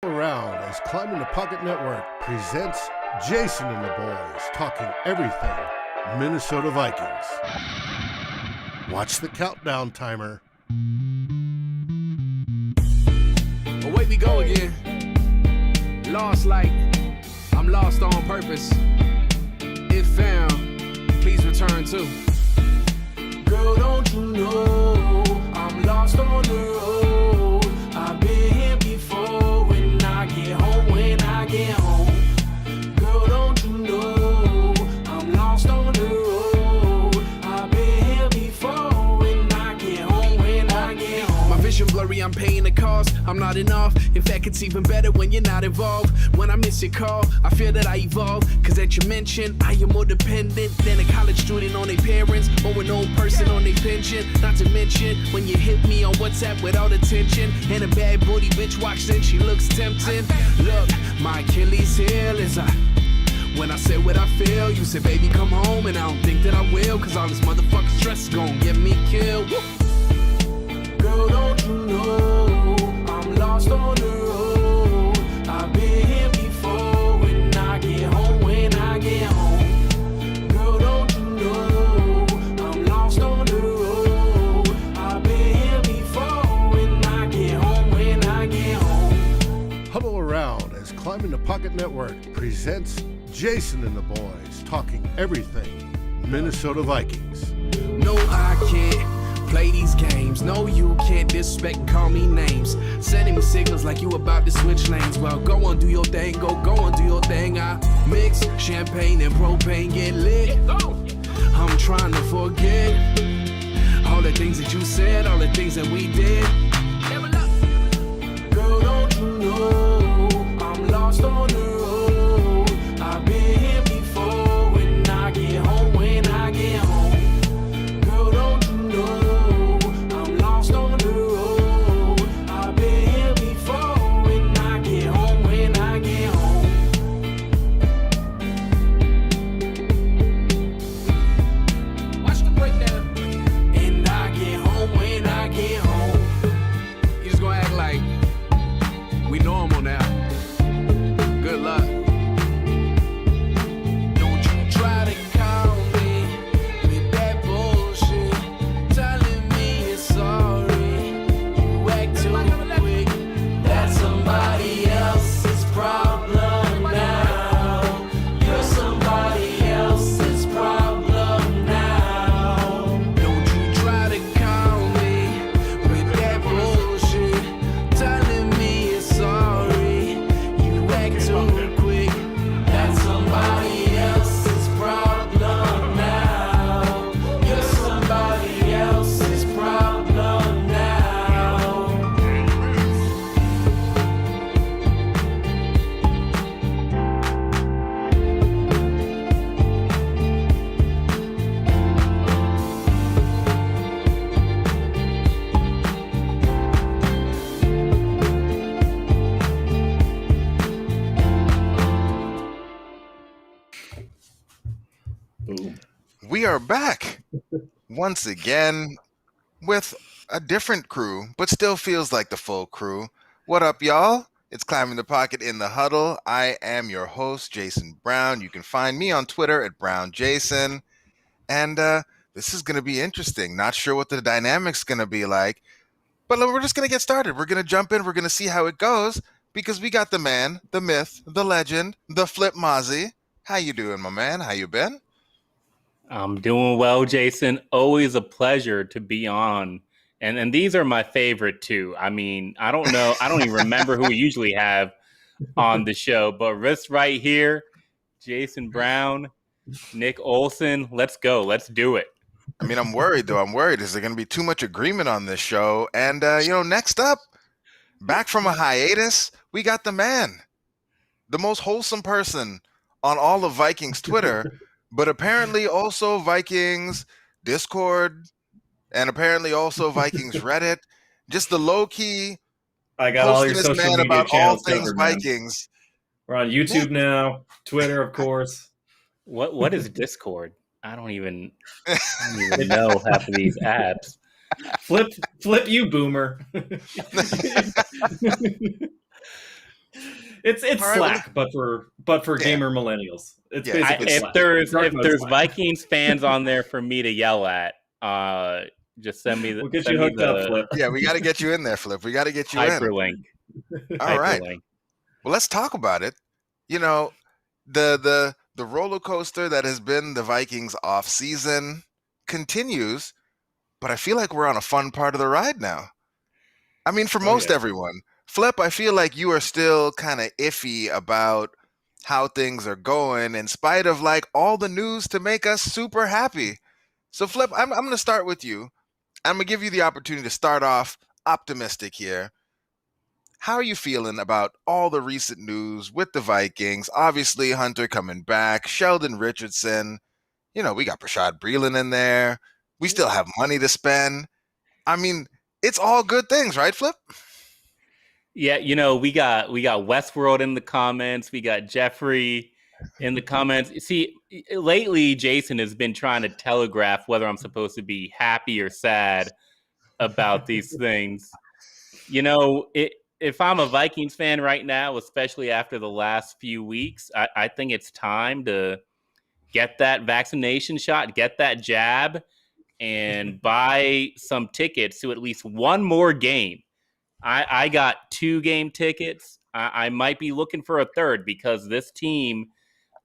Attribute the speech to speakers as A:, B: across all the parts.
A: Around as Climbing the Pocket Network presents Jason and the boys talking everything Minnesota Vikings. Watch the countdown timer.
B: Away we go again. Lost like I'm lost on purpose. If found, please return to. Girl, don't you know I'm lost on the road. I've been here before. When I get home, girl, don't you know I'm lost on the road. I've been here before. When I get home, my vision blurry, I'm paying the cost. I'm not enough. In fact, it's even better when you're not involved. When I miss your call, I feel that I evolve. Cause as you mentioned, I am more dependent than a college student on their parents, or an old person on their pension. Not to mention, when you hit me on WhatsApp without attention, and a bad booty bitch walks in, she looks tempting. Look, my Achilles heel is when I said what I feel, you said, baby, come home, and I don't think that I will, cause all this motherfucking stress is gonna get me killed. Woo. Girl, don't you know I'm lost on the road. I've been here before. When I get home, girl, don't you know I'm lost on the road. I've been here before. When I get home,
A: Huddle around as Climbing the Pocket Network presents Jason and the boys talking everything Minnesota Vikings.
B: No, I can't play these games. No, you can't disrespect and call me names. Sending me signals like you about to switch lanes. Well, go on, do your thing. Go on, do your thing. I mix champagne and propane, get lit. I'm trying to forget all the things that you said, all the things that we did. Girl, don't you know I'm lost on the road. I've been here before. When I get home, girl, don't you know I'm lost on the road. I've been here before. When I get home, watch the breakdown. And I get home when I get home. You just gonna act like we normal now. Good luck. Don't you try to call me with that bullshit, telling me you're sorry. You act too quick. That's somebody else's problem now. You're somebody else's problem now. Don't you try to call me with that bullshit, telling me you're sorry. You act too quick. That's somebody else's problem now. You're somebody else's problem now.
C: We are back once again with a different crew, but still feels like the full crew. What up, y'all? It's Climbing the Pocket in the Huddle. I am your host, Jayson Brown. You can find me on Twitter at BrownJason. And this is going to be interesting. Not sure what the dynamic's going to be like, but we're just going to get started. We're going to jump in. We're going to see how it goes because we got the man, the myth, the legend, the flip Mazzi. How you doing, my man? How you been?
D: I'm doing well, Jason. Always a pleasure to be on. And these are my favorite too. I mean, I don't know. I don't even remember who we usually have on the show, but this right here, Jayson Brown, Nick Olson. Let's go. Let's do it.
C: I mean, I'm worried, though. I'm worried. Is there going to be too much agreement on this show? And, next up, back from a hiatus, we got the man, the most wholesome person on all of Vikings Twitter, but apparently also Vikings Discord, and apparently also Vikings Reddit. Just the low-key
E: I got all your social
C: man
E: media
C: about all
E: channels
C: things
E: covered, man.
C: Vikings.
E: We're on YouTube now, Twitter, of course.
D: What is Discord? I don't even know half of these apps.
E: Flip Flip you, boomer. It's
C: All right,
E: Slack, but for
C: Yeah.
E: gamer millennials. It's
C: Yeah,
E: basically
D: If
E: Slack.
D: there's
E: Dark
D: if
E: mode
D: there's
E: Slack.
D: Vikings fans on there for me to yell at, just send me
E: We'll get
D: send
E: you
D: me
E: hooked up,
D: the
E: Flip.
C: Yeah, we got to get you in there, Flip. We got to get you in.
D: hyperlink.
C: All right.
D: Hyperlink.
C: Well, let's talk about it. You know, the roller coaster that has been the Vikings off season continues, but I feel like we're on a fun part of the ride now. I mean, for most
E: yeah.
C: everyone. Flip, I feel like you are still kind of iffy about how things are going in spite of like all the news to make us super happy. So Flip, I'm going to start with you. I'm going to give you the opportunity to start off optimistic here. How are you feeling about all the recent news with the Vikings? Obviously, Hunter coming back, Sheldon Richardson. You know, we got Rashad Breeland in there. We still have money to spend. I mean, it's all good things, right, Flip?
D: Yeah, we got Westworld in the comments. We got Jeffrey in the comments. See, lately Jason has been trying to telegraph whether I'm supposed to be happy or sad about these things. If I'm a Vikings fan right now, especially after the last few weeks, I think it's time to get that vaccination shot, get that jab, and buy some tickets to at least one more game. I got 2 game tickets. I might be looking for a third because this team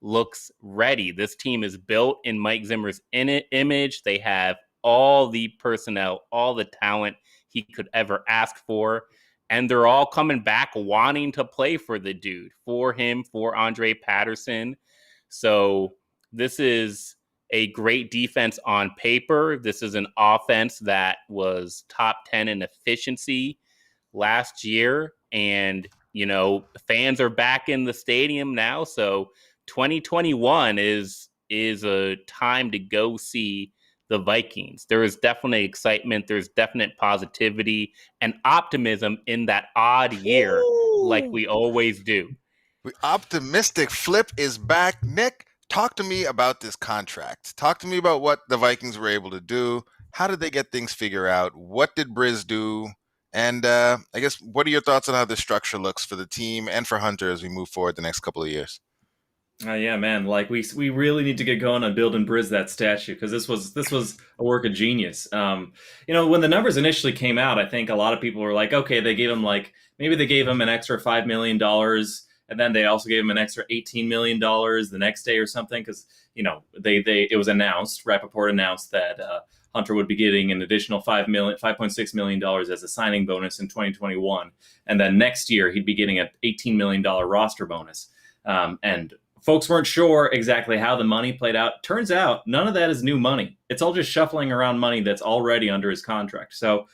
D: looks ready. This team is built in Mike Zimmer's image. They have all the personnel, all the talent he could ever ask for. And they're all coming back wanting to play for the dude, for him, for Andre Patterson. So this is a great defense on paper. This is an offense that was top 10 in efficiency last year. And, fans are back in the stadium now. So 2021 is a time to go see the Vikings. There is definitely excitement. There's definite positivity and optimism in that odd year, like we always do.
C: We optimistic. Flip is back. Nick, talk to me about this contract. Talk to me about what the Vikings were able to do. How did they get things figured out? What did Briz do? And I guess, what are your thoughts on how this structure looks for the team and for Hunter as we move forward the next couple of years?
E: Yeah, man. Like we really need to get going on building Briz that statue because this was a work of genius. When the numbers initially came out, I think a lot of people were like, okay, they gave him maybe they gave him an extra $5 million, and then they also gave him an extra $18 million the next day or something because it was announced. Rappaport announced that Hunter would be getting an additional $5.6 million as a signing bonus in 2021, and then next year he'd be getting an $18 million roster bonus. And folks weren't sure exactly how the money played out. Turns out none of that is new money. It's all just shuffling around money that's already under his contract. So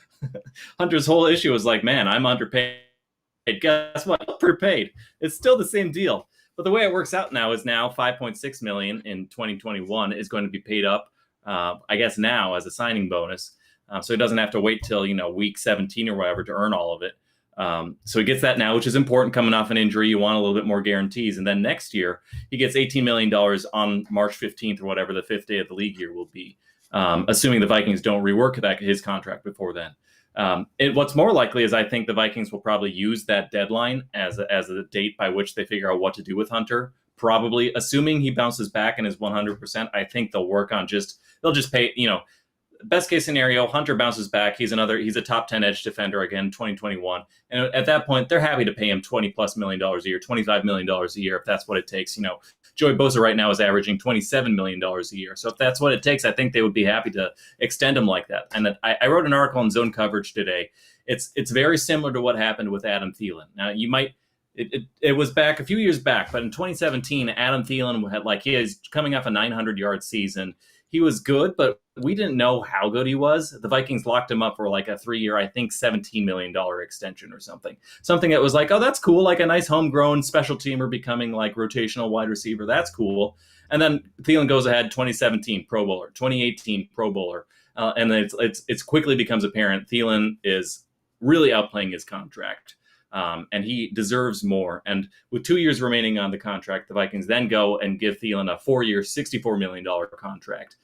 E: Hunter's whole issue was like, man, I'm underpaid. Guess what? Underpaid. It's still the same deal. But the way it works out now is $5.6 million in 2021 is going to be paid up, I guess now as a signing bonus. So he doesn't have to wait till, week 17 or whatever to earn all of it. So he gets that now, which is important coming off an injury. You want a little bit more guarantees. And then next year, he gets $18 million on March 15th or whatever the 5th day of the league year will be, assuming the Vikings don't rework his contract before then. What's more likely is I think the Vikings will probably use that deadline as a date by which they figure out what to do with Hunter. Probably, assuming he bounces back and is 100%, I think they'll work on they'll just pay, best case scenario, Hunter bounces back. He's a top 10 edge defender again, 2021. And at that point, they're happy to pay him $20+ million a year, $25 million a year, if that's what it takes. Joey Bosa right now is averaging $27 million a year. So if that's what it takes, I think they would be happy to extend him like that. And I wrote an article in Zone Coverage today. It's very similar to what happened with Adam Thielen. Now, it was back a few years back, but in 2017, Adam Thielen had he's coming off a 900-yard season. He was good, but we didn't know how good he was. The Vikings locked him up for a 3-year, I think $17 million extension or something. Something that was oh, that's cool, like a nice homegrown special teamer becoming rotational wide receiver. That's cool. And then Thielen goes ahead, 2017 Pro Bowler, 2018 Pro Bowler. And then it's quickly becomes apparent Thielen is really outplaying his contract. And he deserves more. And with 2 years remaining on the contract, the Vikings then go and give Thielen a 4-year, $64 million contract.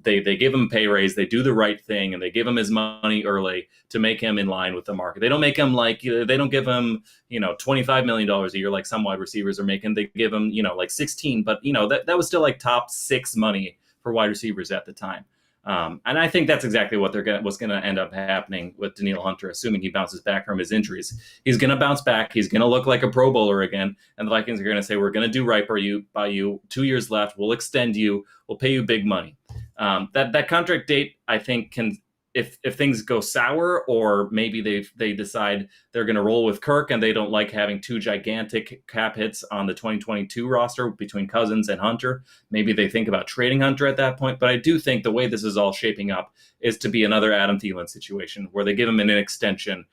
E: They give him a pay raise, they do the right thing, and they give him his money early to make him in line with the market. They don't make him they don't give him, $25 million a year like some wide receivers are making. They give him, like 16, but that was still like top 6 money for wide receivers at the time. And I think that's exactly what what's going to end up happening with Danielle Hunter, assuming he bounces back from his injuries. He's going to bounce back. He's going to look like a Pro Bowler again. And the Vikings are going to say, we're going to do right by you. 2 years left. We'll extend you. We'll pay you big money. That contract date, I think, can, if things go sour, or maybe they decide they're going to roll with Kirk and they don't like having 2 gigantic cap hits on the 2022 roster between Cousins and Hunter, maybe they think about trading Hunter at that point. But I do think the way this is all shaping up is to be another Adam Thielen situation where they give him an extension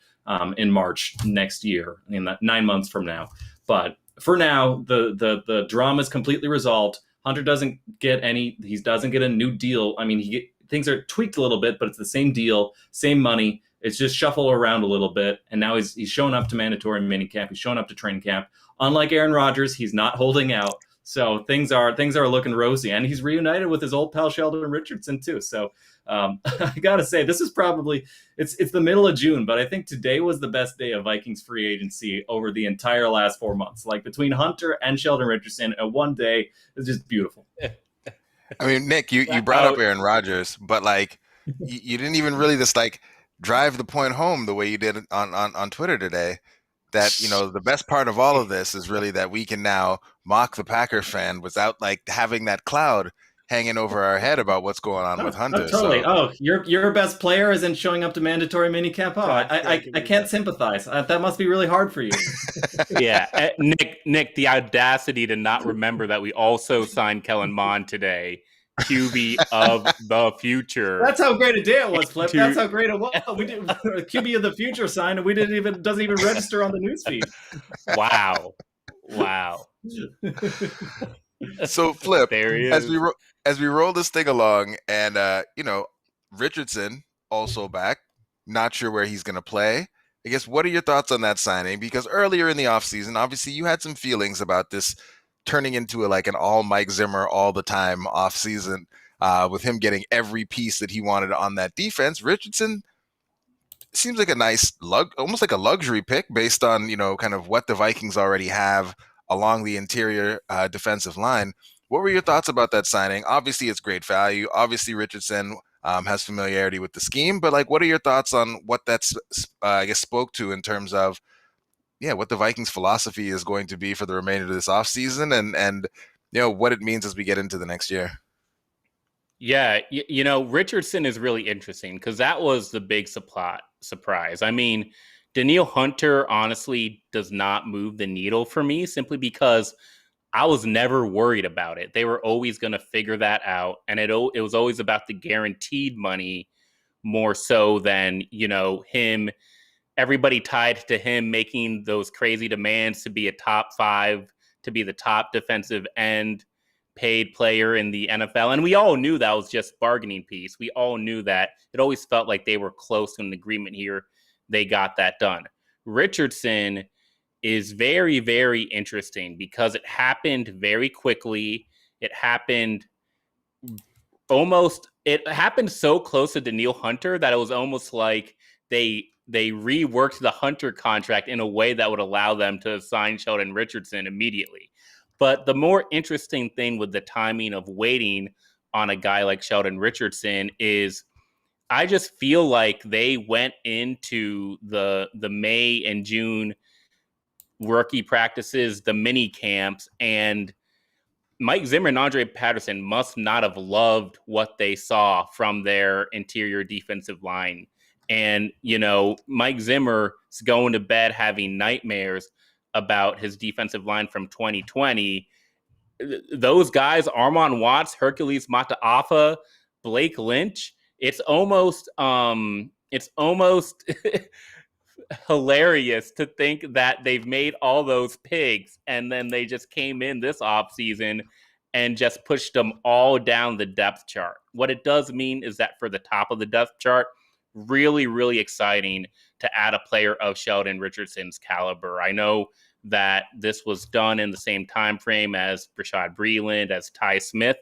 E: in March next year, in 9 months from now. But for now, the drama is completely resolved. Hunter doesn't get a new deal. I mean, things are tweaked a little bit, but it's the same deal, same money. It's just shuffled around a little bit. And now he's shown up to mandatory minicamp. He's shown up to training camp. Unlike Aaron Rodgers, he's not holding out. So things are looking rosy. And he's reunited with his old pal Sheldon Richardson too. So I got to say, this is probably, it's the middle of June, but I think today was the best day of Vikings free agency over the entire last 4 months. Like between Hunter and Sheldon Richardson in one day, it's just beautiful.
C: I mean, Nick, you brought up Aaron Rodgers, but like you didn't even really just like drive the point home the way you did on Twitter today. That, the best part of all of this is really that we can now mock the Packers fan without like having that cloud hanging over our head about what's going on with Hunter.
E: Totally.
C: So.
E: Your best player isn't showing up to mandatory minicamp. Oh, I can't sympathize. That must be really hard for you.
D: Yeah, Nick, the audacity to not remember that we also signed Kellen Mond today, QB of the future.
E: That's how great a day it was, Flip. That's how great it was. We did QB of the future sign, and we doesn't even register on the newsfeed.
D: Wow.
C: So Flip,
D: there he is.
C: As we roll this thing along, and Richardson also back, not sure where he's going to play. I guess, what are your thoughts on that signing? Because earlier in the offseason, obviously you had some feelings about this turning into an all Mike Zimmer all the time offseason, with him getting every piece that he wanted on that defense. Richardson seems like a nice almost like a luxury pick based on, kind of what the Vikings already have along the interior defensive line. What were your thoughts about that signing? Obviously, it's great value. Obviously, Richardson has familiarity with the scheme, but what are your thoughts on what that's, spoke to in terms of, what the Vikings philosophy is going to be for the remainder of this offseason and what it means as we get into the next year?
D: Yeah, Richardson is really interesting because that was the big surprise. I mean, Danielle Hunter honestly does not move the needle for me simply because I was never worried about it. They were always going to figure that out. And it was always about the guaranteed money more so than, him, everybody tied to him making those crazy demands to be a top 5, to be the top defensive end paid player in the NFL. And we all knew that was just bargaining piece. We all knew that. It always felt like they were close to an agreement here. They got that done. Richardson is very, very interesting because it happened very quickly. It happened so close to Danielle Hunter that it was almost like they reworked the Hunter contract in a way that would allow them to sign Sheldon Richardson immediately. But the more interesting thing with the timing of waiting on a guy like Sheldon Richardson is I just feel like they went into the May and June rookie practices, the mini camps, and Mike Zimmer and Andre Patterson must not have loved what they saw from their interior defensive line. And, Mike Zimmer's going to bed having nightmares about his defensive line from 2020. Those guys, Armon Watts, Hercules Mataafa, Blake Lynch, it's almost hilarious to think that they've made all those pigs and then they just came in this offseason and just pushed them all down the depth chart. What it does mean is that for the top of the depth chart, really, really exciting to add a player of Sheldon Richardson's caliber. I know that this was done in the same time frame as Rashad Breeland, as Ty Smith.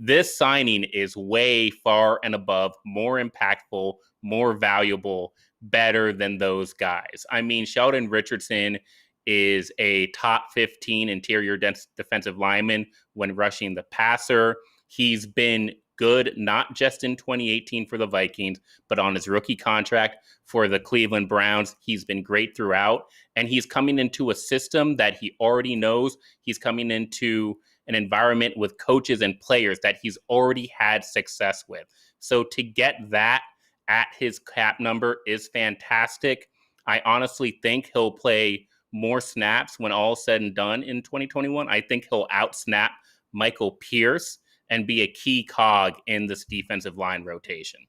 D: This signing is way far and above, more impactful, more valuable, better than those guys. I mean, Sheldon Richardson is a top 15 interior defensive lineman when rushing the passer. He's been good, not just in 2018 for the Vikings, but on his rookie contract for the Cleveland Browns. He's been great throughout, and he's coming into a system that he already knows. He's coming into an environment with coaches and players that he's already had success with. So to get that at his cap number is fantastic. I honestly think he'll play more snaps when all said and done in 2021. I think he'll outsnap Michael Pierce and be a key cog in this defensive line rotation.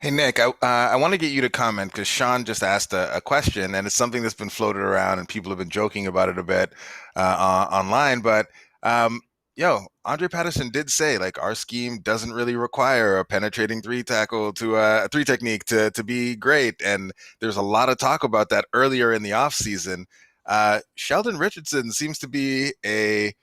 C: Hey, Nick, I want to get you to comment because Sean just asked a question, and it's something that's been floated around and people have been joking about it a bit online. But, Andre Patterson did say, like, our scheme doesn't really require a penetrating three technique to be great. And there's a lot of talk about that earlier in the offseason. Sheldon Richardson seems to be a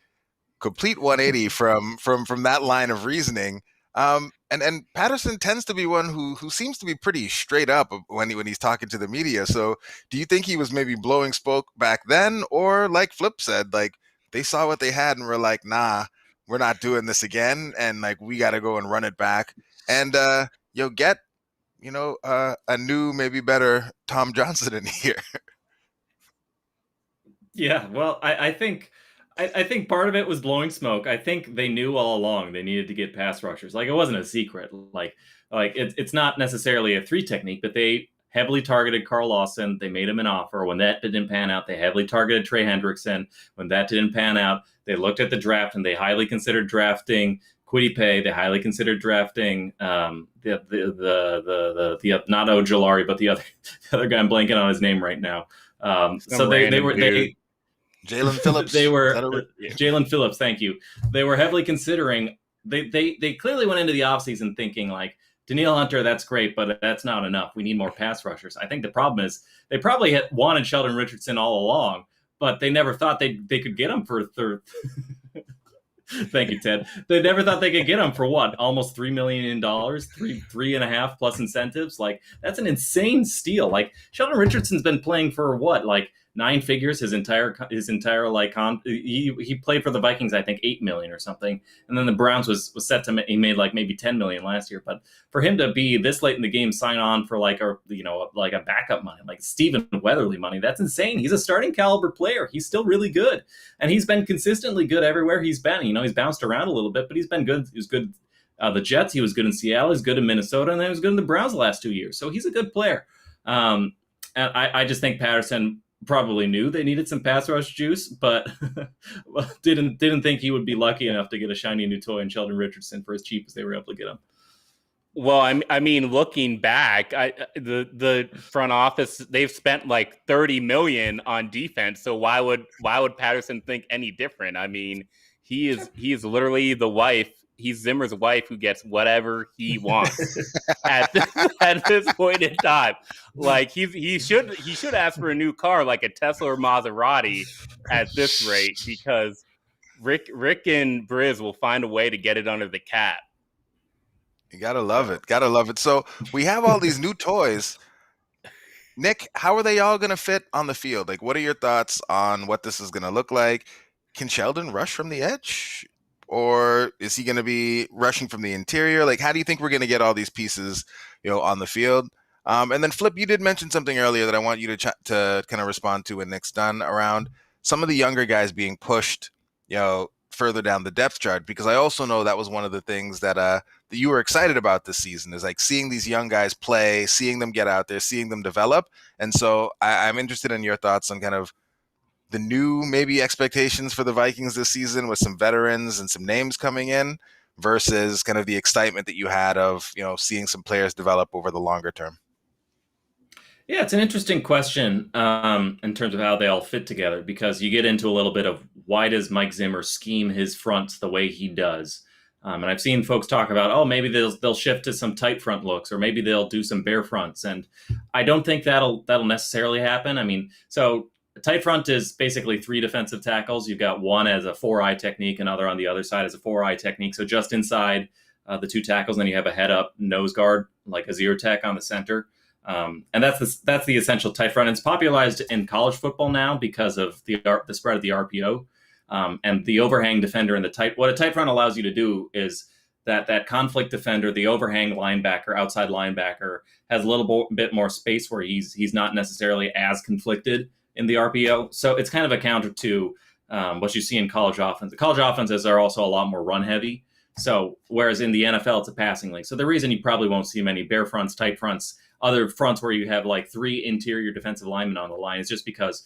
C: complete 180 from that line of reasoning. And Patterson tends to be one who seems to be pretty straight up when he's talking to the media. So do you think he was maybe blowing smoke back then, or like Flip said, like they saw what they had and were like, nah, we're not doing this again, and like we got to go and run it back and get a new, maybe better Tom Johnson in here?
E: Yeah, well, I think part of it was blowing smoke. I think they knew all along they needed to get pass rushers. Like, it wasn't a secret. Like it's not necessarily a three technique, but they heavily targeted Carl Olson. They made him an offer. When that didn't pan out, they heavily targeted Trey Hendrickson. When that didn't pan out, they looked at the draft and they highly considered drafting Kwity Paye. They highly considered drafting the not Ojulari, but the other guy. I'm blanking on his name right now. So they were
C: Jalen Phillips.
E: Jalen Phillips. Thank you. They were heavily considering. They clearly went into the offseason thinking like, Danielle Hunter, that's great, but that's not enough. We need more pass rushers. I think the problem is they probably had wanted Sheldon Richardson all along, but they never thought they could get him for third. Thank you, Ted. They never thought they could get him for what? Almost $3 million, three and a half plus incentives. Like, that's an insane steal. Like, Sheldon Richardson's been playing for what? Like 9 figures his entire like he played for the Vikings, I think $8 million or something, and then the Browns was set to he made like maybe $10 million last year. But for him to be this late in the game, sign on for like a backup money, like Stephen Weatherly money, that's insane. He's a starting caliber player. He's still really good, and he's been consistently good everywhere he's been. He's bounced around a little bit, but he's been good. He was good. The Jets, he was good in Seattle, he's good in Minnesota, and then he was good in the Browns the last 2 years. So he's a good player. And I just think Patterson probably knew they needed some pass rush juice, but didn't think he would be lucky enough to get a shiny new toy in Sheldon Richardson for as cheap as they were able to get him.
D: Well, I mean, looking back, the front office, they've spent like $30 million on defense. So why would Patterson think any different? I mean, he is literally the wife. He's Zimmer's wife who gets whatever he wants at this point in time. Like he should ask for a new car, like a Tesla or Maserati, at this rate, because Rick and Briz will find a way to get it under the cap.
C: You gotta love it. Gotta love it. So we have all these new toys. Nick, how are they all gonna fit on the field? Like, what are your thoughts on what this is gonna look like? Can Sheldon rush from the edge? Or is he going to be rushing from the interior? Like, how do you think we're going to get all these pieces, on the field? And then Flip, you did mention something earlier that I want you to kind of respond to when Nick's done, around some of the younger guys being pushed, further down the depth chart, because I also know that was one of the things that you were excited about this season, is like seeing these young guys play, seeing them get out there, seeing them develop. And so I'm interested in your thoughts on kind of the new maybe expectations for the Vikings this season with some veterans and some names coming in versus kind of the excitement that you had of, seeing some players develop over the longer term.
E: Yeah, it's an interesting question in terms of how they all fit together, because you get into a little bit of why does Mike Zimmer scheme his fronts the way he does? And I've seen folks talk about, maybe they'll shift to some tight front looks, or maybe they'll do some bare fronts. And I don't think that'll necessarily happen. I mean, so tight front is basically 3 defensive tackles. You've got one as a 4-eye technique, another on the other side as a 4-eye technique. So just inside the 2 tackles, then you have a head up nose guard, like a zero tech on the center. And that's the essential tight front. It's popularized in college football now because of the spread of the RPO and the overhang defender and what a tight front allows you to do is that conflict defender, the overhang linebacker, outside linebacker, has a little bit more space where he's not necessarily as conflicted in the RPO. So it's kind of a counter to what you see in college offense. The college offenses are also a lot more run heavy. So whereas in the NFL, it's a passing league. So the reason you probably won't see many bare fronts, tight fronts, other fronts where you have like 3 interior defensive linemen on the line is just because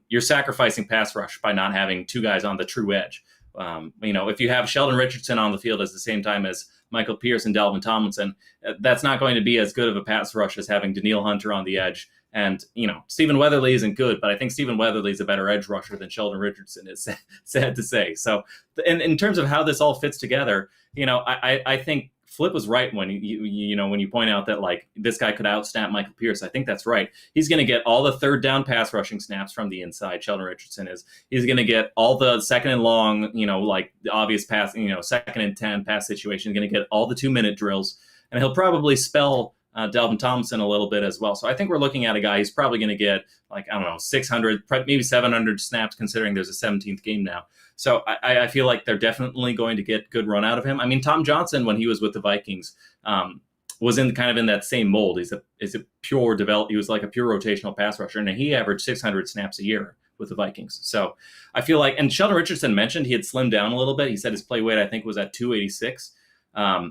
E: you're sacrificing pass rush by not having 2 guys on the true edge. If you have Sheldon Richardson on the field at the same time as Michael Pierce and Dalvin Tomlinson, that's not going to be as good of a pass rush as having Danielle Hunter on the edge. And, Stephen Weatherly isn't good, but I think Stephen Weatherly is a better edge rusher than Sheldon Richardson is, sad to say. So in terms of how this all fits together, I think Flip was right when you point out that like this guy could outsnap Michael Pierce. I think that's right. He's going to get all the third down pass rushing snaps from the inside. Sheldon Richardson is. He's going to get all the second and long, like the obvious pass, second and 10 pass situation. He's going to get all the 2-minute drills, and he'll probably spell Dalvin Tomlinson a little bit as well. So I think we're looking at a guy who's probably going to get 600, maybe 700 snaps, considering there's a 17th game now. So I feel like they're definitely going to get good run out of him. I mean, Tom Johnson, when he was with the Vikings, was in that same mold. He was like a pure rotational pass rusher, and he averaged 600 snaps a year with the Vikings. So I feel like, and Sheldon Richardson mentioned he had slimmed down a little bit. He said his play weight, I think, was at 286.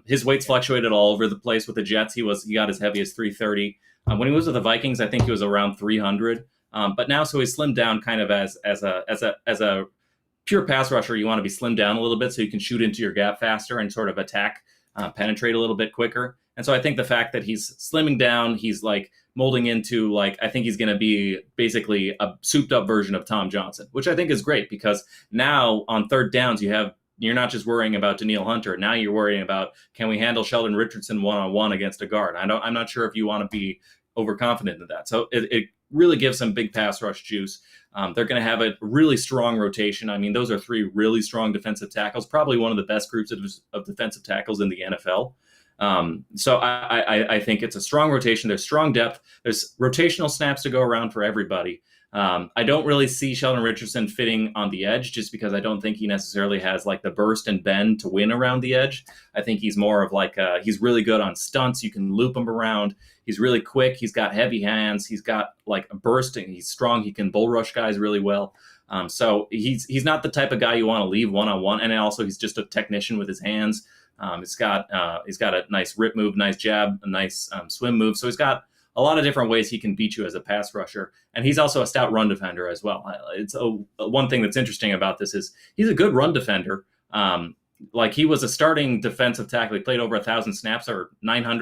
E: His weights fluctuated all over the place with the Jets. He got as heavy as 330. When he was with the Vikings, I think he was around 300. But now, so he's slimmed down kind of as a pure pass rusher. You want to be slimmed down a little bit so you can shoot into your gap faster and sort of attack, penetrate a little bit quicker. And so I think the fact that he's slimming down, he's like molding into I think he's going to be basically a souped up version of Tom Johnson, which I think is great because now on third downs, you're not just worrying about Danielle Hunter. Now you're worrying about, can we handle Sheldon Richardson one-on-one against a guard? I'm not sure if you want to be overconfident in that. So it really gives some big pass rush juice. They're going to have a really strong rotation. I mean, those are 3 really strong defensive tackles, probably one of the best groups of defensive tackles in the NFL. So I think it's a strong rotation. There's strong depth. There's rotational snaps to go around for everybody. I don't really see Sheldon Richardson fitting on the edge just because I don't think he necessarily has like the burst and bend to win around the edge. I think he's more of he's really good on stunts. You can loop him around. He's really quick. He's got heavy hands. He's got like a burst and he's strong. He can bull rush guys really well. So he's not the type of guy you want to leave one-on-one. And also he's just a technician with his hands. He's got a nice rip move, nice jab, a nice swim move. So he's got a lot of different ways he can beat you as a pass rusher. And he's also a stout run defender as well. It's one thing that's interesting about this is he's a good run defender. He was a starting defensive tackle. He played over 1,000 snaps or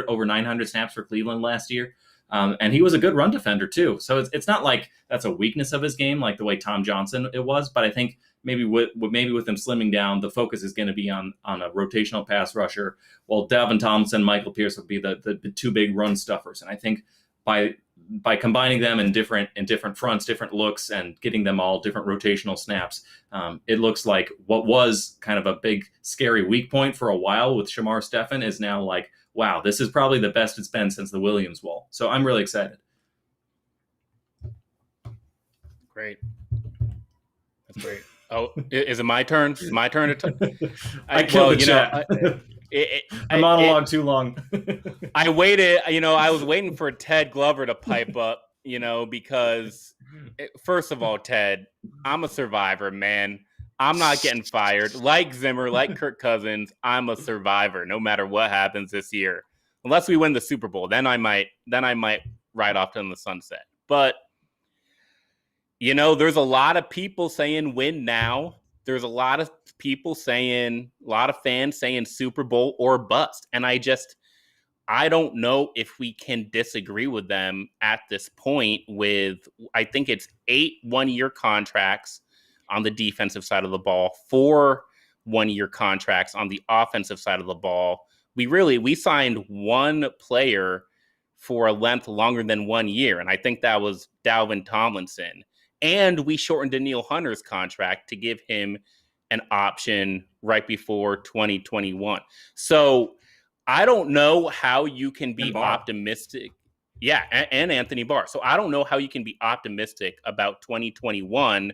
E: over 900 snaps for Cleveland last year. And he was a good run defender too. So it's not like that's a weakness of his game, like the way Tom Johnson it was. But I think maybe with him slimming down, the focus is going to be on a rotational pass rusher, while Dalvin Tomlinson, Michael Pierce would be the 2 big run stuffers. And I think by combining them in different fronts, different looks, and getting them all different rotational snaps, it looks like what was kind of a big scary weak point for a while with Shamar Stephen is now like, wow, this is probably the best it's been since the Williams Wall. So I'm really excited.
D: Great. That's great. Oh, is it my turn? My turn to
E: I killed the chat. I monologue too long.
D: I waited, I was waiting for Ted Glover to pipe up, because first of all, Ted, I'm a survivor, man. I'm not getting fired. Like Zimmer, like Kirk Cousins, I'm a survivor no matter what happens this year. Unless we win the Super Bowl, then I might ride off in the sunset. But there's a lot of people saying win now. There's a lot of fans saying Super Bowl or bust. And I don't know if we can disagree with them at this point with, I think it's 8 one-year contracts on the defensive side of the ball, 4 one-year contracts on the offensive side of the ball. We signed one player for a length longer than 1 year. And I think that was Dalvin Tomlinson. And we shortened Danielle Hunter's contract to give him an option right before 2021. So I don't know how you can be optimistic. Yeah, and Anthony Barr. So I don't know how you can be optimistic about 2021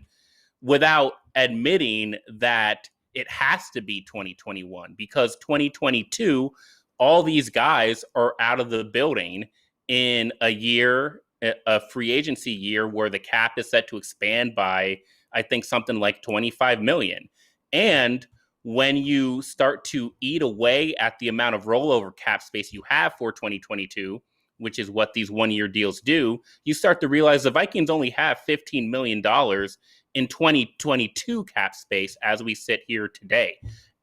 D: without admitting that it has to be 2021, because 2022, all these guys are out of the building in a year, a free agency year where the cap is set to expand by, I think, something like 25 million. And when you start to eat away at the amount of rollover cap space you have for 2022, which is what these one-year deals do, you start to realize the Vikings only have $15 million in 2022 cap space as we sit here today.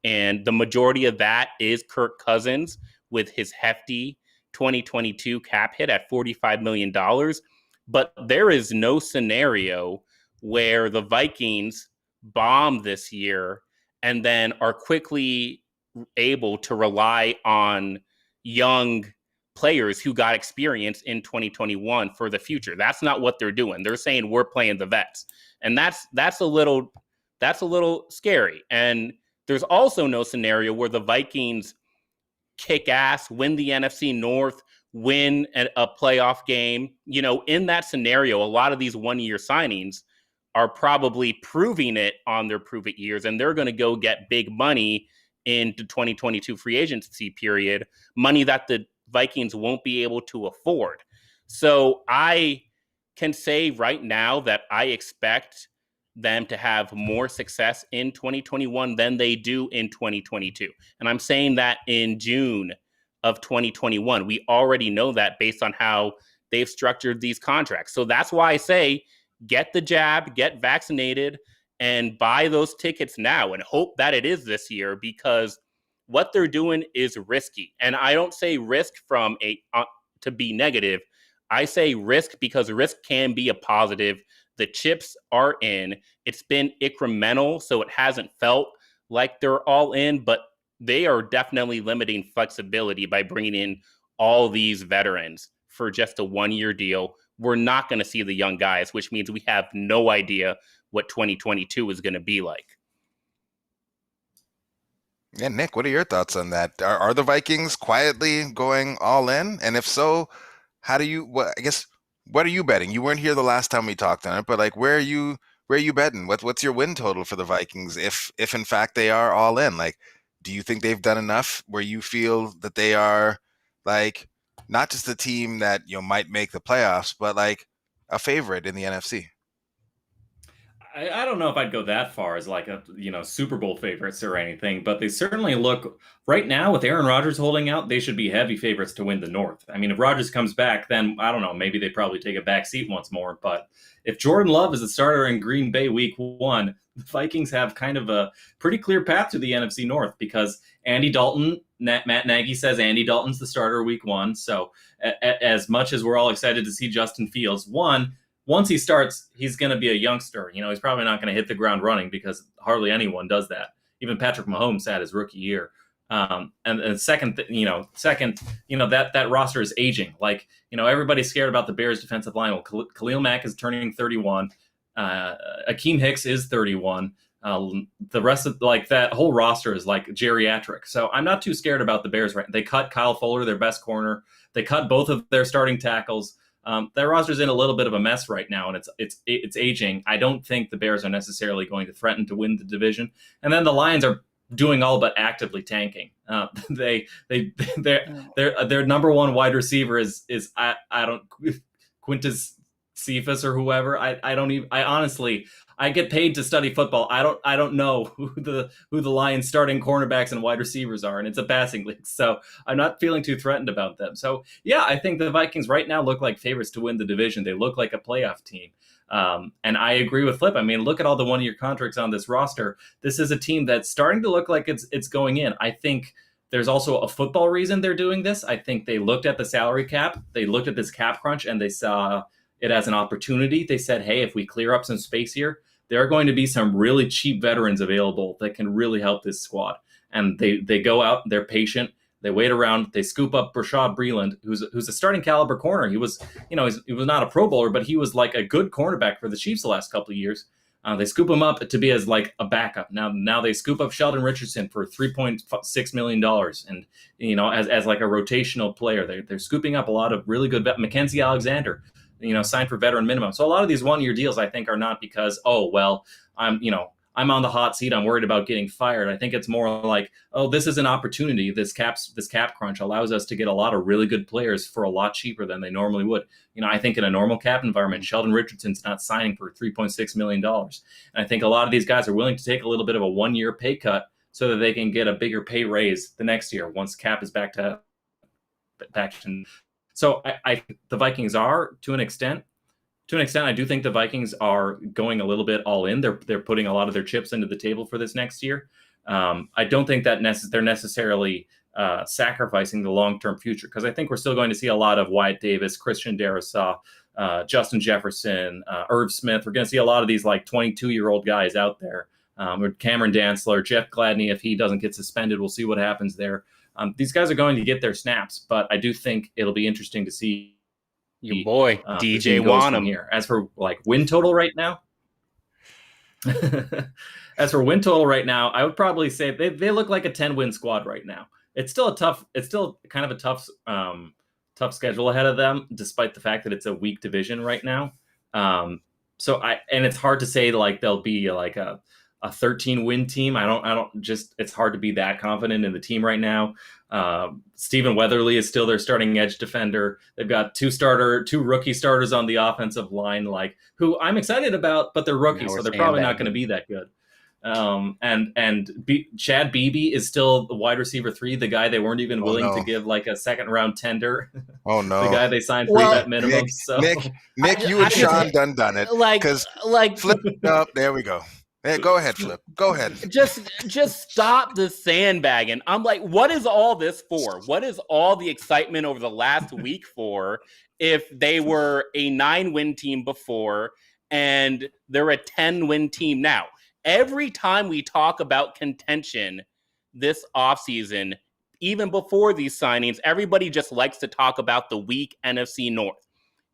D: And the majority of that is Kirk Cousins with his hefty 2022 cap hit at $45 million. But there is no scenario where the Vikings bomb this year and then are quickly able to rely on young players who got experience in 2021 for the future. That's not what they're doing. They're saying we're playing the vets. And that's a little scary. And there's also no scenario where the Vikings kick ass, win the NFC North, win a playoff game. You know, in that scenario, a lot of these one-year signings are probably proving it on their prove-it years, and they're going to go get big money into 2022 free agency period, money that the Vikings won't be able to afford. So I can say right now that I expect them to have more success in 2021 than they do in 2022. And I'm saying that in June of 2021. We already know that based on how they've structured these contracts. So that's why I say get the jab, get vaccinated, and buy those tickets now and hope that it is this year, because what they're doing is risky. And I don't say risk from to be negative. I say risk because risk can be a positive. The chips are in. It's been incremental, so it hasn't felt like they're all in, but they are definitely limiting flexibility by bringing in all these veterans for just a one-year deal. We're not going to see the young guys, which means we have no idea what 2022 is going to be like.
C: Yeah, Nick, what are your thoughts on that? Are the Vikings quietly going all in? And if so, how do you? What are you betting? You weren't here the last time we talked on it, but like, where are you betting? What's your win total for the Vikings if in fact they are all in? Like, do you think they've done enough where you feel that they are like not just a team that might make the playoffs, but like a favorite in the NFC?
E: I don't know if I'd go that far as like a Super Bowl favorites or anything, but they certainly look right now with Aaron Rodgers holding out. They should be heavy favorites to win the North. I mean, if Rodgers comes back, then I don't know. Maybe they probably take a back seat once more. But if Jordan Love is the starter in Green Bay Week 1, the Vikings have kind of a pretty clear path to the NFC North because Andy Dalton. Matt Nagy says Andy Dalton's the starter Week 1. So as much as we're all excited to see Justin Fields, once he starts, he's going to be a youngster. He's probably not going to hit the ground running because hardly anyone does that. Even Patrick Mahomes had his rookie year. And second, that roster is aging. Like, everybody's scared about the Bears defensive line. Well, Khalil Mack is turning 31. Akeem Hicks is 31. The rest of that whole roster is like geriatric. So I'm not too scared about the Bears. Right? They cut Kyle Fuller, their best corner. They cut both of their starting tackles. Their roster's in a little bit of a mess right now, and it's aging. I don't think the Bears are necessarily going to threaten to win the division. And then the Lions are doing all but actively tanking. Their number one wide receiver is Quintus Cephas or whoever. I get paid to study football. I don't know who the Lions starting cornerbacks and wide receivers are, and it's a passing league. So I'm not feeling too threatened about them. So yeah, I think the Vikings right now look like favorites to win the division. They look like a playoff team. And I agree with Flip. I mean, look at all the one-year contracts on this roster. This is a team that's starting to look like it's going in. I think there's also a football reason they're doing this. I think they looked at the salary cap. They looked at this cap crunch and they saw it as an opportunity. They said, hey, if we clear up some space here, there are going to be some really cheap veterans available that can really help this squad. And they go out, they're patient. They wait around. They scoop up Rashad Breeland, who's a starting caliber corner. He was, he was not a Pro Bowler, but he was like a good cornerback for the Chiefs the last couple of years. They scoop him up to be as like a backup. Now they scoop up Sheldon Richardson for $3.6 million, and as like a rotational player. They're scooping up a lot of really good Mackenzie Alexander, signed for veteran minimum. So a lot of these 1-year deals, I think, are not because, oh well, I'm on the hot seat, I'm worried about getting fired. I think it's more like, oh, this is an opportunity. This cap crunch allows us to get a lot of really good players for a lot cheaper than they normally would. I think in a normal cap environment, Sheldon Richardson's not signing for $3.6 million. And I think a lot of these guys are willing to take a little bit of a 1-year pay cut so that they can get a bigger pay raise the next year once cap is back to. So I the Vikings are, to an extent, I do think the Vikings are going a little bit all in. They're putting a lot of their chips into the table for this next year. I don't think that they're necessarily sacrificing the long-term future, because I think we're still going to see a lot of Wyatt Davis, Christian Darrisaw, Justin Jefferson, Irv Smith. We're going to see a lot of these like 22-year-old guys out there. Cameron Dantzler, Jeff Gladney, if he doesn't get suspended, we'll see what happens there. These guys are going to get their snaps, but I do think it'll be interesting to see
D: your boy DJ Wanham
E: here. As for like win total right now, I would probably say they look like a 10-win squad right now. It's still kind of a tough schedule ahead of them, despite the fact that it's a weak division right now. And it's hard to say like they'll be like a 13-win team. It's hard to be that confident in the team right now. Stephen Weatherly is still their starting edge defender. They've got two rookie starters on the offensive line, like who I'm excited about, but they're rookies, so they're probably not going to be that good. Chad Beebe is still the wide receiver 3, the guy they weren't even willing to give like a second round tender.
C: Oh no,
E: the guy they signed for that minimum.
C: Nick, you and Sean done it. Flip up. There we go. Hey, go ahead, Flip. Go ahead.
D: Just stop the sandbagging. I'm like, what is all this for? What is all the excitement over the last week for if they were a 9-win team before and they're a 10-win team now? Every time we talk about contention this offseason, even before these signings, everybody just likes to talk about the weak NFC North.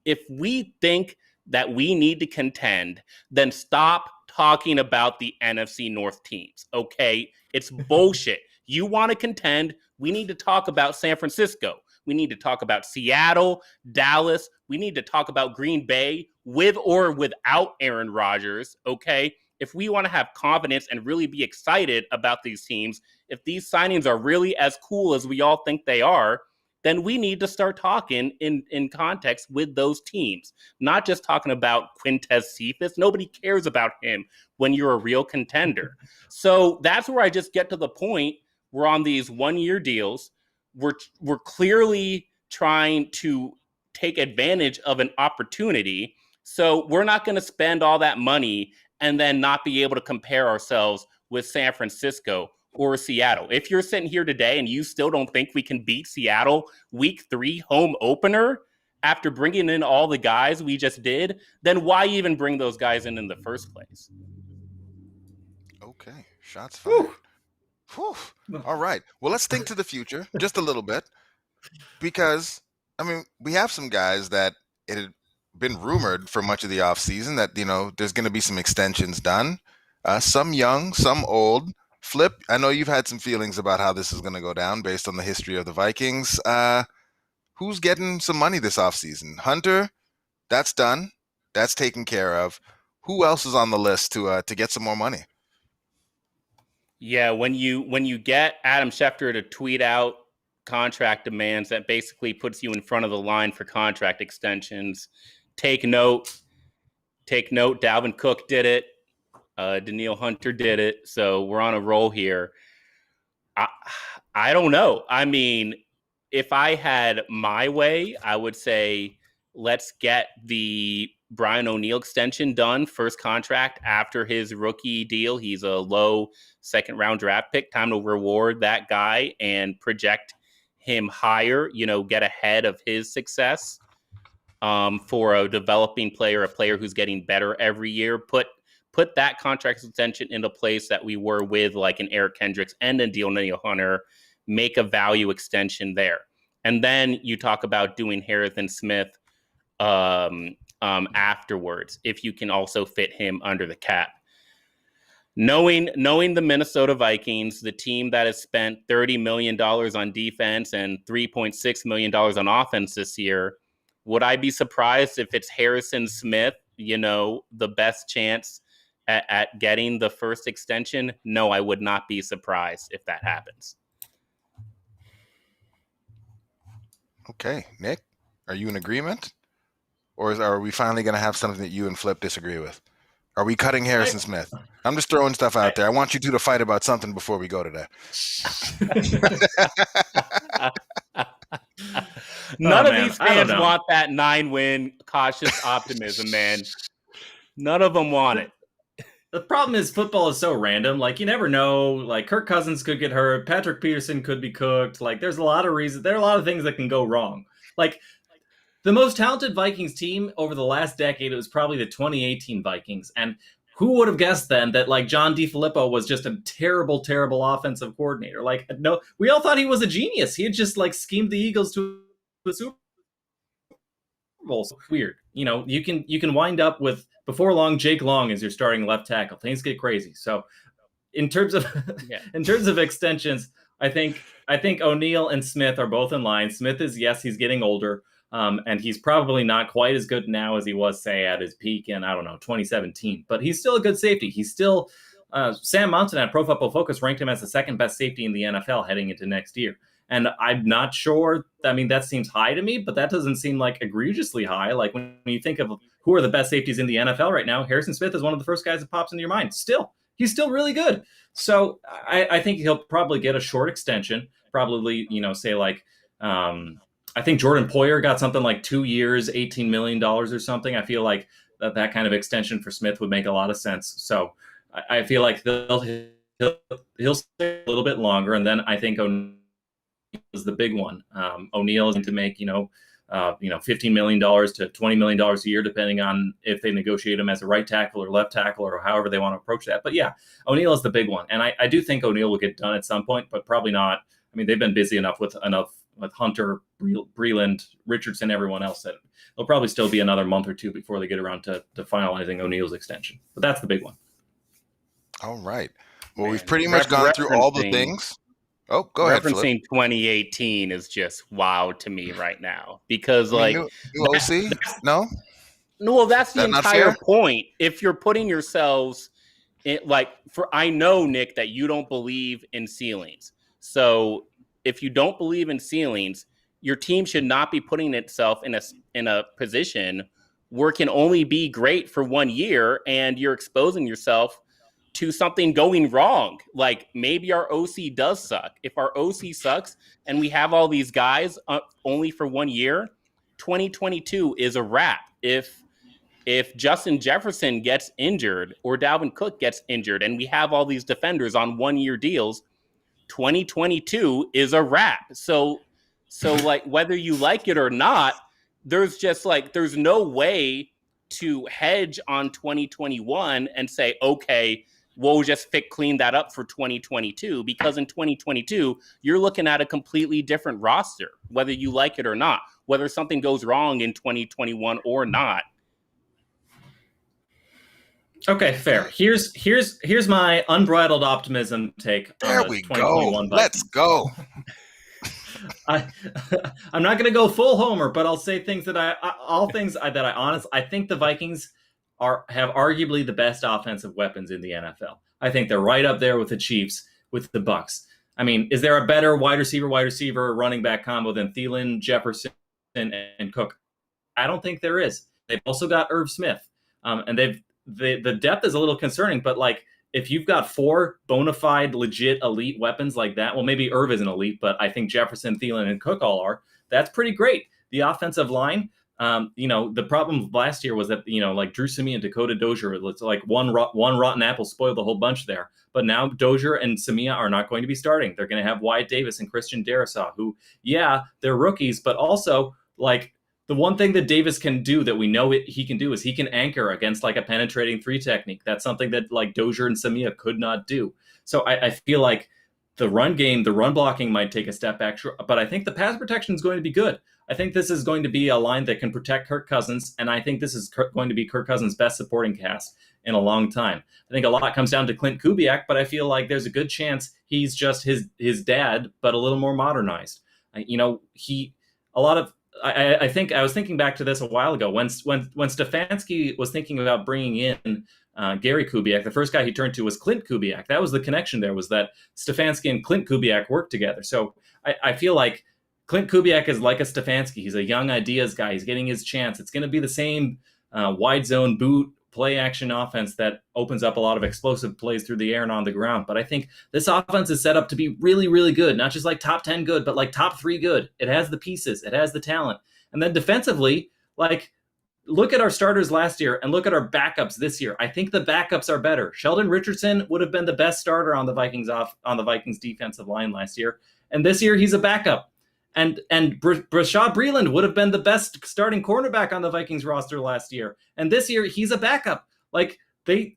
D: If we think that we need to contend, then stop talking about the NFC North teams, okay? It's bullshit. You want to contend, we need to talk about San Francisco. We need to talk about Seattle, Dallas. We need to talk about Green Bay with or without Aaron Rodgers, okay? If we want to have confidence and really be excited about these teams, if these signings are really as cool as we all think they are, then we need to start talking in context with those teams, not just talking about Quintez Cephas. Nobody cares about him when you're a real contender. So that's where I just get to the point. We're on these 1-year deals. We're clearly trying to take advantage of an opportunity. So we're not going to spend all that money and then not be able to compare ourselves with San Francisco or Seattle. If you're sitting here today and you still don't think we can beat Seattle week 3 home opener after bringing in all the guys we just did, then why even bring those guys in the first place?
C: Okay, shots fired. Whew. All right. Well, let's think to the future just a little bit, because, I mean, we have some guys that it had been rumored for much of the offseason that, there's going to be some extensions done, some young, some old. Flip, I know you've had some feelings about how this is going to go down based on the history of the Vikings. Who's getting some money this offseason? Hunter, that's done. That's taken care of. Who else is on the list to get some more money?
D: Yeah, when you get Adam Schefter to tweet out contract demands, that basically puts you in front of the line for contract extensions. Take note. Dalvin Cook did it. Danielle Hunter did it. So we're on a roll here. I don't know. I mean, if I had my way, I would say let's get the Brian O'Neill extension done, first contract after his rookie deal. He's a low second-round draft pick. Time to reward that guy and project him higher, get ahead of his success for a developing player, a player who's getting better every year. Put that contract extension into place that we were with, like an Eric Kendricks and a Danielle Hunter, make a value extension there. And then you talk about doing Harrison Smith afterwards, if you can also fit him under the cap. Knowing the Minnesota Vikings, the team that has spent $30 million on defense and $3.6 million on offense this year, would I be surprised if it's Harrison Smith, the best chance at getting the first extension? No, I would not be surprised if that happens.
C: Okay, Nick, are you in agreement? Or are we finally going to have something that you and Flip disagree with? Are we cutting Harrison Smith? I'm just throwing stuff out there. I want you two to fight about something before we go today.
D: None of these fans want that 9-win cautious optimism, man. None of them want it.
E: The problem is football is so random. Like, you never know. Like, Kirk Cousins could get hurt. Patrick Peterson could be cooked. Like, there's a lot of reasons. There are a lot of things that can go wrong. Like, the most talented Vikings team over the last decade, it was probably the 2018 Vikings. And who would have guessed then that, like, John DeFilippo was just a terrible, terrible offensive coordinator? Like, no, we all thought he was a genius. He had just, like, schemed the Eagles to a Super Bowl. So weird. You can wind up with, before long, Jake Long is your starting left tackle. Things get crazy. So in terms of in terms of extensions, I think O'Neal and Smith are both in line. Smith is, yes, he's getting older. And he's probably not quite as good now as he was, say, at his peak in, 2017. But he's still a good safety. He's still Sam Monson at Pro Football Focus ranked him as the second best safety in the NFL heading into next year. And I'm not sure. I mean, that seems high to me, but that doesn't seem like egregiously high. Like when you think of who are the best safeties in the NFL right now, Harrison Smith is one of the first guys that pops into your mind. He's still really good. So I think he'll probably get a short extension. Probably, say like. I think Jordan Poyer got something like 2 years, $18 million or something. I feel like that kind of extension for Smith would make a lot of sense. So I feel like he'll stay a little bit longer. And then I think O'Neal is the big one. O'Neal is going to make, $15 million to $20 million a year, depending on if they negotiate him as a right tackle or left tackle or however they want to approach that. But yeah, O'Neal is the big one. And I do think O'Neal will get done at some point, but probably not. I mean, they've been busy enough with Hunter, Breland, Richardson, everyone else that there'll probably still be another month or two before they get around to finalizing O'Neal's extension. But that's the big one.
C: All right. Well, we've pretty much gone through all the things. Oh, go ahead, Philip.
D: Referencing 2018 is just wow to me right now because, like,
C: new OC? No?
D: Well, that's the entire point. If you're putting yourselves in, I know, Nick, that you don't believe in ceilings. So if you don't believe in ceilings, your team should not be putting itself in a position where it can only be great for 1 year and you're exposing yourself to something going wrong. Like maybe our OC does suck. If our OC sucks and we have all these guys only for 1 year, 2022 is a wrap. If Justin Jefferson gets injured or Dalvin Cook gets injured and we have all these defenders on 1 year deals, 2022 is a wrap. So like whether you like it or not, there's no way to hedge on 2021 and say, okay, we'll just clean that up for 2022, because in 2022, you're looking at a completely different roster, whether you like it or not, whether something goes wrong in 2021 or not.
E: Okay, fair. Here's my unbridled optimism take.
C: There we go. Let's go.
E: I'm not going to go full homer, but I'll say things that I think the Vikings have arguably the best offensive weapons in the NFL. I think they're right up there with the Chiefs, with the Bucks. I mean, is there a better wide receiver running back combo than Thielen, Jefferson, and Cook? I don't think there is. They've also got Irv Smith, and the depth is a little concerning, but like if you've got four bona fide, legit elite weapons like that, well, maybe Irv isn't elite, but I think Jefferson, Thielen, and Cook all are. That's pretty great. The offensive line, the problem last year was that, like Drew Simeon, Dakota Dozier, it's like one rotten apple spoiled the whole bunch there. But now Dozier and Simeon are not going to be starting. They're going to have Wyatt Davis and Christian Darrisaw, who, yeah, they're rookies, but also like the one thing that Davis can do that we know he can do is he can anchor against like a penetrating three technique. That's something that like Dozier and Simeon could not do. So I feel like the run game, the run blocking might take a step back, but I think the pass protection is going to be good. I think this is going to be a line that can protect Kirk Cousins, and I think this is going to be Kirk Cousins' best supporting cast in a long time. I think a lot comes down to Clint Kubiak, but I feel like there's a good chance he's just his dad, but a little more modernized. I think I was thinking back to this a while ago when Stefanski was thinking about bringing in Gary Kubiak. The first guy he turned to was Clint Kubiak. That was the connection there, was that Stefanski and Clint Kubiak worked together. So I feel like Clint Kubiak is like a Stefanski. He's a young ideas guy. He's getting his chance. It's going to be the same wide zone boot play action offense that opens up a lot of explosive plays through the air and on the ground. But I think this offense is set up to be really, really good. Not just like top 10 good, but like top 3 good. It has the pieces. It has the talent. And then defensively, like, look at our starters last year and look at our backups this year. I think the backups are better. Sheldon Richardson would have been the best starter on the Vikings defensive line last year. And this year he's a backup. And Brashad Breeland would have been the best starting cornerback on the Vikings roster last year. And this year he's a backup. Like, the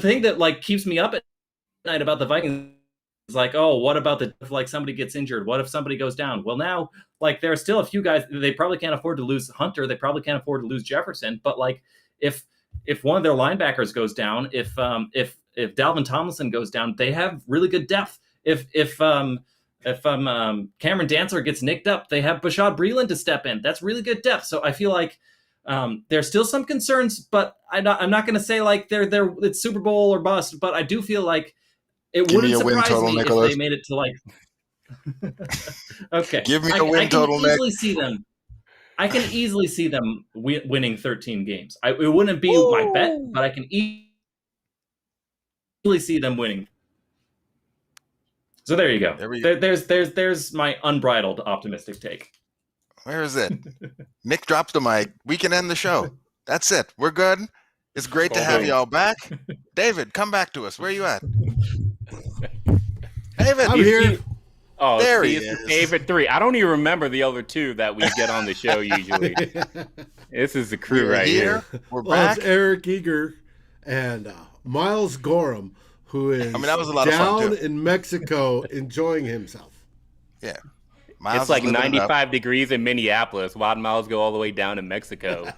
E: thing that like keeps me up at night about the Vikings is like, oh, what about if like somebody gets injured? What if somebody goes down? Well, now like there are still a few guys. They probably can't afford to lose Hunter. They probably can't afford to lose Jefferson. But like if one of their linebackers goes down, if Dalvin Tomlinson goes down, they have really good depth. If Cameron Dantzler gets nicked up, they have Brashad Breeland to step in. That's really good depth. So I feel like there's still some concerns, but I'm not going to say like they're it's Super Bowl or bust. But I do feel like it wouldn't surprise me Nicholas. If they made it to like. Okay,
C: give me a win total.
E: I can easily see them winning 13 games. It wouldn't be my bet, but I can easily see them winning. So there you go. There's my unbridled optimistic take.
C: Where is it? Nick drops the mic. We can end the show. That's it. We're good. It's great to have y'all back. David, come back to us. Where are you at? David,
A: I'm here.
D: Oh,
C: there he
D: is.
C: is.
D: The favorite 3. I don't even remember the other 2 that we get on the show usually. This is the crew right here.
C: We're
A: back.
C: back.
A: It's Eric Eager and Miles Gorham, who is
C: that was a lot
A: down
C: of fun too.
A: in Mexico enjoying himself.
C: Yeah.
D: It's like 95 degrees in Minneapolis. Why did Miles go all the way down to Mexico?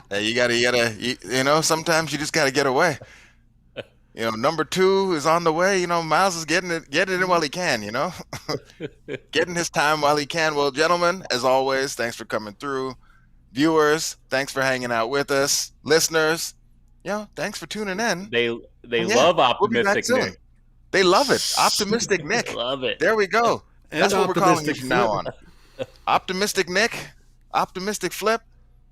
C: Hey, you gotta, sometimes you just gotta get away. Number 2 is on the way. Miles is getting it in while he can, getting his time while he can. Well, gentlemen, as always, thanks for coming through. Viewers, thanks for hanging out with us. Listeners, thanks for tuning in.
D: They love optimistic Nick.
C: They love it. Optimistic Nick.
D: Love it.
C: There we go.
A: And
C: that's what we're calling you from now on.
A: Flip.
C: Optimistic Nick, Optimistic Flip,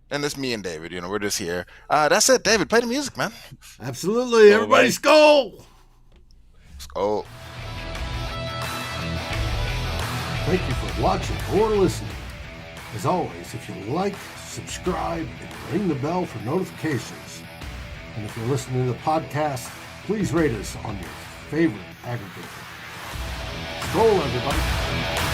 C: and this me and David. We're just here. That's it. David, play the music, man.
A: Absolutely. Everybody, SKOL.
C: SKOL.
A: Thank you for watching or listening. As always, if you like, subscribe, and ring the bell for notifications. And if you're listening to the podcast, please rate us on your favorite aggregator. SKOL, everybody.